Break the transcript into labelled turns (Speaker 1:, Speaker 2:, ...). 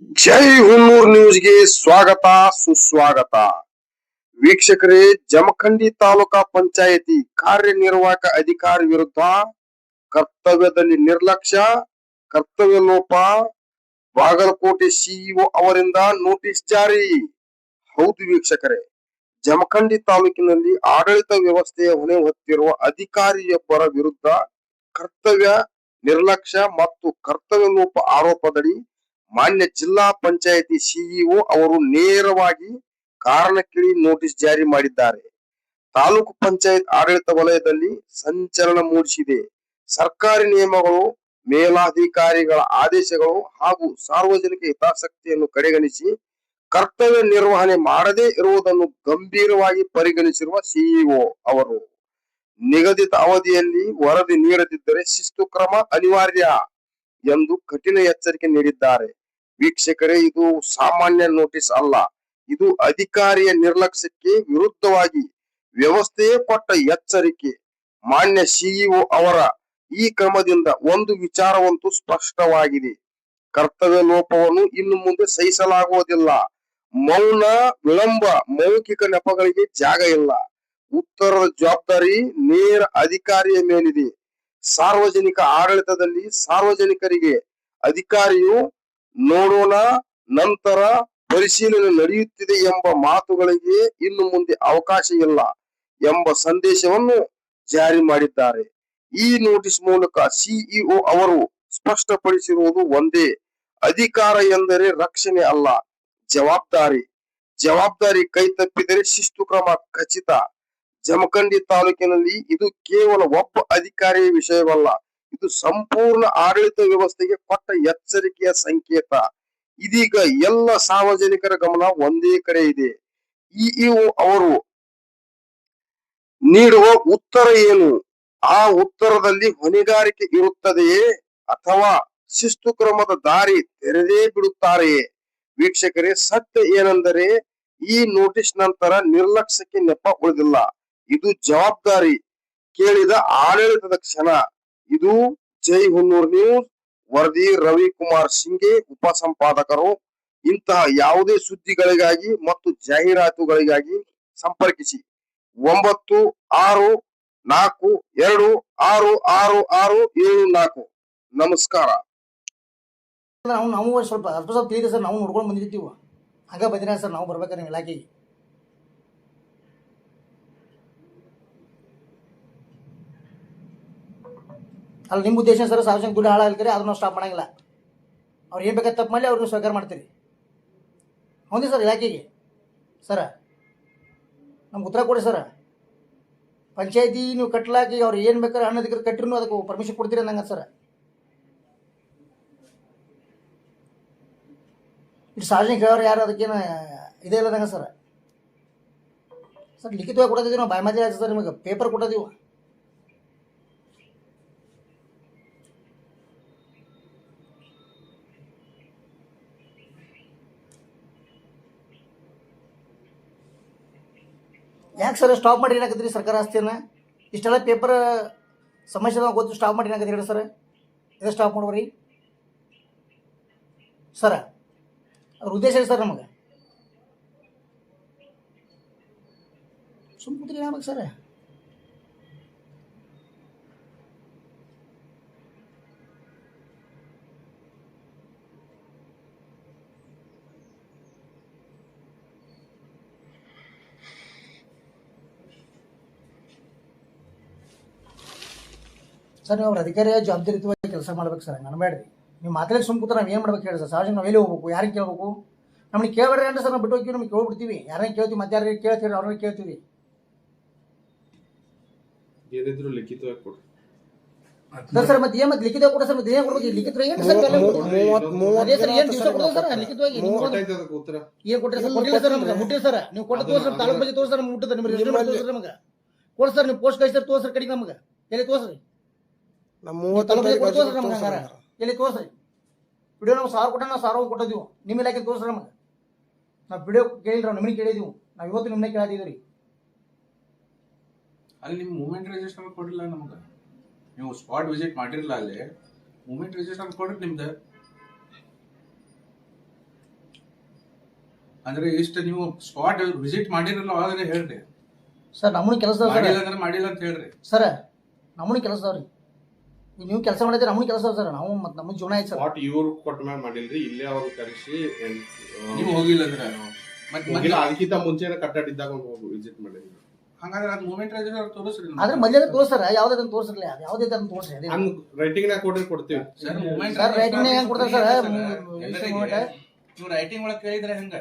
Speaker 1: ಜೈ ಹುನ್ನೂರ್ ನ್ಯೂಸ್ಗೆ ಸ್ವಾಗತ ಸುಸ್ವಾಗತ. ವೀಕ್ಷಕರೇ, ಜಮಖಂಡಿ ತಾಲೂಕಾ ಪಂಚಾಯಿತಿ ಕಾರ್ಯನಿರ್ವಾಹಕ ಅಧಿಕಾರಿ ವಿರುದ್ಧ ಕರ್ತವ್ಯದಲ್ಲಿ ನಿರ್ಲಕ್ಷ್ಯ, ಕರ್ತವ್ಯ ಲೋಪ, ಬಾಗಲಕೋಟೆ ಸಿಇಒ ಅವರಿಂದ ನೋಟಿಸ್ ಜಾರಿ. ಹೌದು ವೀಕ್ಷಕರೇ, ಜಮಖಂಡಿ ತಾಲೂಕಿನಲ್ಲಿ ಆಡಳಿತ ವ್ಯವಸ್ಥೆಯ ಹೊಣೆ ಹೊತ್ತಿರುವ ಅಧಿಕಾರಿಯೊಬ್ಬರ ವಿರುದ್ಧ ಕರ್ತವ್ಯ ನಿರ್ಲಕ್ಷ್ಯ ಮತ್ತು ಕರ್ತವ್ಯ ಲೋಪ ಆರೋಪದಡಿ ಮಾನ್ಯ ಜಿಲ್ಲಾ ಪಂಚಾಯಿತಿ ಸಿಇಒ ಅವರು ನೇರವಾಗಿ ಕಾರಣ ಕೇಳಿ ನೋಟಿಸ್ ಜಾರಿ ಮಾಡಿದ್ದಾರೆ. ತಾಲೂಕು ಪಂಚಾಯತ್ ಆಡಳಿತ ವಲಯದಲ್ಲಿ ಸಂಚಲನ ಮೂಡಿಸಿದೆ. ಸರ್ಕಾರಿ ನಿಯಮಗಳು, ಮೇಲಾಧಿಕಾರಿಗಳ ಆದೇಶಗಳು ಹಾಗೂ ಸಾರ್ವಜನಿಕ ಹಿತಾಸಕ್ತಿಯನ್ನು ಕಡೆಗಣಿಸಿ ಕರ್ತವ್ಯ ನಿರ್ವಹಣೆ ಮಾಡದೇ ಇರುವುದನ್ನು ಗಂಭೀರವಾಗಿ ಪರಿಗಣಿಸಿರುವ ಸಿಇಒ ಅವರು ನಿಗದಿತ ಅವಧಿಯಲ್ಲಿ ವರದಿ ನೀಡದಿದ್ದರೆ ಶಿಸ್ತು ಕ್ರಮ ಅನಿವಾರ್ಯ ಎಂದು ಕಠಿಣ ಎಚ್ಚರಿಕೆ ನೀಡಿದ್ದಾರೆ. ವೀಕ್ಷಕರೇ, ಇದು ಸಾಮಾನ್ಯ ನೋಟಿಸ್ ಅಲ್ಲ, ಇದು ಅಧಿಕಾರಿಯ ನಿರ್ಲಕ್ಷ್ಯಕ್ಕೆ ವಿರುದ್ಧವಾಗಿ ವ್ಯವಸ್ಥೆಯೇ ಕೊಟ್ಟ ಎಚ್ಚರಿಕೆ. ಮಾನ್ಯ ಸಿಇಒ ಅವರ ಈ ಕ್ರಮದಿಂದ ಒಂದು ವಿಚಾರವಂತೂ ಸ್ಪಷ್ಟವಾಗಿದೆ: ಕರ್ತವ್ಯ ಲೋಪವನ್ನು ಇನ್ನು ಮುಂದೆ ಸಹಿಸಲಾಗುವುದಿಲ್ಲ. ಮೌನ ವಿಳಂಬ, ಮೌಖಿಕ ನೆಪಗಳಿಗೆ ಜಾಗ ಇಲ್ಲ. ಉತ್ತರದ ಜವಾಬ್ದಾರಿ ನೇರ ಅಧಿಕಾರಿಯ ಮೇಲಿದೆ. ಸಾರ್ವಜನಿಕ ಆಡಳಿತದಲ್ಲಿ ಸಾರ್ವಜನಿಕರಿಗೆ ಅಧಿಕಾರಿಯು ನೋಡೋಣ, ನಂತರ ಪರಿಶೀಲನೆ ನಡೆಯುತ್ತಿದೆ ಎಂಬ ಮಾತುಗಳಿಗೆ ಇನ್ನು ಮುಂದೆ ಅವಕಾಶ ಇಲ್ಲ ಎಂಬ ಸಂದೇಶವನ್ನು ಜಾರಿ ಮಾಡಿದ್ದಾರೆ. ಈ ನೋಟಿಸ್ ಮೂಲಕ ಸಿಇಒ ಅವರು ಸ್ಪಷ್ಟಪಡಿಸಿರುವುದು ಒಂದೇ: ಅಧಿಕಾರ ಎಂದರೆ ರಕ್ಷಣೆ ಅಲ್ಲ, ಜವಾಬ್ದಾರಿ. ಜವಾಬ್ದಾರಿ ಕೈ ತಪ್ಪಿದರೆ ಶಿಸ್ತು ಕ್ರಮ ಖಚಿತ. ಜಮಖಂಡಿ ತಾಲೂಕಿನಲ್ಲಿ ಇದು ಕೇವಲ ಒಬ್ಬ ಅಧಿಕಾರಿಯ ವಿಷಯವಲ್ಲ, ಇದು ಸಂಪೂರ್ಣ ಆಡಳಿತ ವ್ಯವಸ್ಥೆಗೆ ಕೊಟ್ಟ ಎಚ್ಚರಿಕೆಯ ಸಂಕೇತ. ಇದೀಗ ಎಲ್ಲ ಸಾರ್ವಜನಿಕರ ಗಮನ ಒಂದೇ ಕಡೆ ಇದೆ. ಇಒ ಅವರು ನೀಡುವ ಉತ್ತರ ಏನು? ಆ ಉತ್ತರದಲ್ಲಿ ಹೊಣೆಗಾರಿಕೆ ಇರುತ್ತದೆಯೇ ಅಥವಾ ಶಿಸ್ತು ಕ್ರಮದ ದಾರಿ ತೆರೆದೇ ಬಿಡುತ್ತಾರೆಯೇ? ವೀಕ್ಷಕರೇ, ಸತ್ಯ ಏನೆಂದರೆ ಈ ನೋಟಿಸ್ ನಂತರ ನಿರ್ಲಕ್ಷ್ಯಕ್ಕೆ ನೆಪ ಉಳಿದಿಲ್ಲ. ಇದು ಜವಾಬ್ದಾರಿ ಕೇಳಿದ ಆಡಳಿತದ ಕ್ಷಣ. ಇದು ಜೈ ಹುನ್ನೂರ್ ನ್ಯೂಸ್ ವರದಿ. ರವಿಕುಮಾರ್ ಸಿಂಗೆ, ಉಪಸಂಪಾದಕರು. ಇಂತಹ ಯಾವುದೇ ಸುದ್ದಿಗಳಿಗಾಗಿ ಮತ್ತು ಜಾಹೀರಾತುಗಳಿಗಾಗಿ ಸಂಪರ್ಕಿಸಿ 9642666674. ನಮಸ್ಕಾರ.
Speaker 2: ನಾವು ಸ್ವಲ್ಪ ಸ್ವಲ್ಪ ತಿಳಿದೆ ಸರ್, ನಾವು ನೋಡ್ಕೊಂಡು ಬಂದಿರ್ತೀವಿ. ಹಂಗ ಬಂದಿರ ಸರ್, ನಾವು ಬರ್ಬೇಕಾರೆ ನಿಮ್ಮ ಇಲಾಖೆಗೆ. ಅಲ್ಲ, ನಿಮ್ಮ ಉದ್ದೇಶ ಸರ್ ಸಾರ್ವಜನಿಕ ದುಡ್ಡು ಹಾಳಾಗ್ತಾರೆ, ಅದನ್ನ ಸ್ಟಾಪ್ ಮಾಡಂಗಿಲ್ಲ. ಅವ್ರು ಏನು ಬೇಕಾದ್ರೆ ತಪ್ಪು ಮಾಡಿ ಅವ್ರನ್ನ ಸ್ವೀಕಾರ ಮಾಡ್ತೀರಿ. ಹೌದೇ ಸರ್ ಇಲಾಖೆಗೆ? ಸರ ನಮ್ಗೆ ಉತ್ತರ ಕೊಡಿ ಸರ್. ಪಂಚಾಯತಿ ನೀವು ಕಟ್ಟಲಾಕಿ ಅವ್ರು ಏನು ಬೇಕಾದ್ರೆ ಅನಧಿಕೃತ ಕಟ್ಟಿರೂ ಅದಕ್ಕೆ ಪರ್ಮಿಷನ್ ಕೊಡ್ತೀರಿ ಅಂದಂಗ ಸರ್. ಇಟ್ಟು ಸಾರ್ವಜನಿಕ ಹೇಳೋರು ಯಾರು ಅದಕ್ಕೇನು ಇದೇ ಇಲ್ಲದಂಗ ಸರ್. ಸರ್ ಲಿಖಿತವಾಗಿ ಕೊಡೋದಿದ್ದೀವಿ ನಾವು, ಬಾಯಿ ಮಾತಿ ಆಯ್ತು ಸರ್, ನಿಮಗೆ ಪೇಪರ್ ಕೊಟ್ಟೋದೀವಿ. ಯಾಕೆ ಸರ್ ಸ್ಟಾಪ್ ಮಾಡಿ ಏನಾಕತ್ರಿ ಸರ್ಕಾರ ಆಸ್ತಿಯನ್ನ? ಇಷ್ಟೆಲ್ಲ ಪೇಪರ್ ಸಮಸ್ಯೆ ಗೊತ್ತು, ಸ್ಟಾಪ್ ಮಾಡಿ ಏನಾಕತ್ರಿ ಹೇಳಿ ಸರ್? ಇದು ಸ್ಟಾಪ್ ಮಾಡ್ಬರಿ ಸರ. ಅದ್ರ ಉದ್ದೇಶ ಇದೆ ಸರ್ ನಮಗೆ. ಸುಮ್ಮನೆ ಏನಾಗಬೇಕು ಸರ್? ಸರ್ ನೀವು ಅವ್ರ ಅಧಿಕಾರಿಯ ಜವಾಬ್ದಾರಿಯುತವಾಗಿ ಕೆಲಸ ಮಾಡ್ಬೇಕು ಸರ್, ಹಂಗೆ ಅನ್ಬೇಡ್ರಿ. ನೀವು ಮಾತಾಡಿ ಸುಮ್ಮ ಕೂತ್ರೆ ನಾವು ಏನು ಮಾಡ್ಬೇಕು ಹೇಳಿ ಸರ್? ಸಾರ್ವಜನಿಕ ನಾವು ಎಲ್ಲಿ ಹೋಗ್ಬೇಕು? ಯಾರಿಗೆ ಕೇಳ್ಬೇಕು? ನಮ್ಗೆ ಕೇಳಬೇಡ್ರಿ ಅಂದ್ರೆ ಸರ್ ನಾವು ಬಿಟ್ಟು ಹೋಗ್ತೀವಿ, ನಮ್ಗೆ ಕೇಳ್ಬಿಡ್ತೀವಿ. ಯಾರನ್ನ ಕೇಳ್ತೀವಿ, ಮತ್ತೆ ಯಾರಿಗೆ ಕೇಳ್ತೀವಿ, ಅವ್ರನ್ನ ಕೇಳ್ತೀವಿ.
Speaker 3: ಏನಿದ್ರು ಲಿಖಿತವಾಗಿ ಕೊಡಿ
Speaker 2: ಸರ್. ಮತ್ತೆ ಏನು ಮತ್ತೆ ಲಿಖಿತ ಕೊಡ ಸರ್? ಮತ್ತೆ ಏನು ಕೊಡ್ಬೇಕು? ಲಿಖಿತ ಏನು ಸರ್? ಅದೇ ಸರ್, ಏನು ದಿವಸ ಕೊಡೋದು ಸರ್ ಲಿಖಿತವಾಗಿ? ಏನು ಕೊಟ್ಟರೆ ಸರ್? ಕೊಟ್ಟಿಲ್ಲ ಸರ್ ನಮ್ಗೆ, ಮುಟ್ಟಿಲ್ಲ ಸರ್. ನೀವು ಕೊಟ್ಟು ತೋರಿಸ್ರಿ, ತಾಲೂಕು ಬಗ್ಗೆ ತೋರಿಸ್ರಿ, ನಮ್ಗೆ ಮುಟ್ಟದ ನಿಮ್ಮ ರಿಜಿಸ್ಟರ್ ಮಾಡಿ ತೋರಿಸ್ರಿ ನಮ್ಗೆ. ಕೊಡಿ ಸರ್, ನೀವು ಪೋಸ್ಟ್ ಕಳಿಸ್ತಾರೆ ತೋರಿಸ್ರಿ ಕಡೆಗೆ ನಮ್ಗೆ. ಎಲ್ಲಿ ತೋರಿಸ್ರಿ? ತೋರಿಸ್ರಿ ನಮ್ಗೆ ಹಂಗಾರ ಎಲ್ಲಿ ತೋರಿಸ್ರಿ? ವಿಡಿಯೋ ನಾವು 1000 ಕೊಟ್ಟ, ನಾವು 1000 ಕೊಟ್ಟಿದ್ದೀವಿ. ನಿಮ್ಮ ಇಲಾಖೆ ತೋರಿಸ್ರಿ ನಮ್ಗೆ. ನಾವು ವಿಡಿಯೋ ಕೇಳಿಲ್ಲ, ನಿಮ್ಮನ್ನ ಕೇಳಿದೀವಿ. ನಾವು ಇವತ್ತು ನಿಮ್ಮನ್ನ ಕೇಳಿದ್ದೀವಿ ರೀ.
Speaker 3: ಅಲ್ಲಿ ನಿಮ್ಮ ಮೂಮೆಂಟ್ ರಿಜಿಸ್ಟರ್ ಕೊಡಿಲ್ಲ ನಮ್ಗೆ. ನೀವು ಸ್ಪಾಟ್ ವಿಸಿಟ್ ಮಾಡಿರಲ್ಲ, ಅಲ್ಲಿ ಮೂಮೆಂಟ್ ರಿಜಿಸ್ಟರ್ ಕೊಡ್ರಿ ನಿಮ್ದು. ಅಂದ್ರೆ ಇಷ್ಟ ನೀವು ಸ್ಪಾಟ್ ವಿಸಿಟ್ ಮಾಡಿರಲ್ಲ ಅವಾಗಲೇ ಹೇಳ್ರಿ.
Speaker 2: ಸರ್ ನಮ್ಮನು ಕೆಲಸದವ್ರು ಸರ್.
Speaker 3: ಮಾಡಿಲ್ಲ ಅಂದ್ರೆ ಮಾಡಿಲ್ಲ ಅಂತ ಹೇಳ್ರಿ.
Speaker 2: ಸರ್ ನಮ್ಮನು ಕೆಲಸದವ್ರಿ. ಈಗ ನೀವು ಕೆಲಸ ಮಾಡಿದ್ರೆ ನಮ್ಮನು ಕೆಲಸ ಸರ್. ನಾವು ಮತ್ತೆ ನಮ್ಮ ಜೀವನ ಐತೆ ಸರ್.
Speaker 4: ಸ್ಪಾಟ್ ಇವ್ರು ಕೊಟ್ಟ ಮೇಲೆ ಮಾಡಿಲ್ರಿ, ಇಲ್ಲೇ ಅವ್ರು ಕರೆಸಿ
Speaker 3: ನೀವು ಹೋಗಿಲ್ಲ ಅಂದ್ರೆ
Speaker 4: ಹೋಗಿಲ್ಲ, ಅದಕ್ಕಿಂತ ಮುಂಚೆನೆ ಕಟ್ಟಡಿದ್ದಾಗ ಒಂದು ವಿಸಿಟ್ ಮಾಡಿದ್ರಿ.
Speaker 3: ಹಂಗಾದ್ರೆ ಅದು ಮೂಮೆಂಟ್ ತೋರಿಸ್ರಿ.
Speaker 2: ಆದ್ರೆ ಮೊದಲೇ ತೋರ್ಸರ ಯಾವ್ದಾದ್ರು ತೋರಿಸಿರ್ಲಿ, ಅದು ಯಾವುದೇ ತರ ತೋರಿಸ್ರಿ. ಅದೇ
Speaker 4: ಹಂಗ್ ರೈಟಿಂಗ್ ನಾಗ ಕೊಡ್ತೀವಿ
Speaker 3: ಸರ್ ಮೂಮೆಂಟ್
Speaker 2: ಸರ್ ರೈಟಿಂಗ್ ಹೆಂಗ್ ಕೊಡ್ತಾರೆ ಸರ್?
Speaker 3: ನೀವು ರೈಟಿಂಗ್ ಒಳಗೆ ಕೇಳಿದ್ರೆ ಹೆಂಗ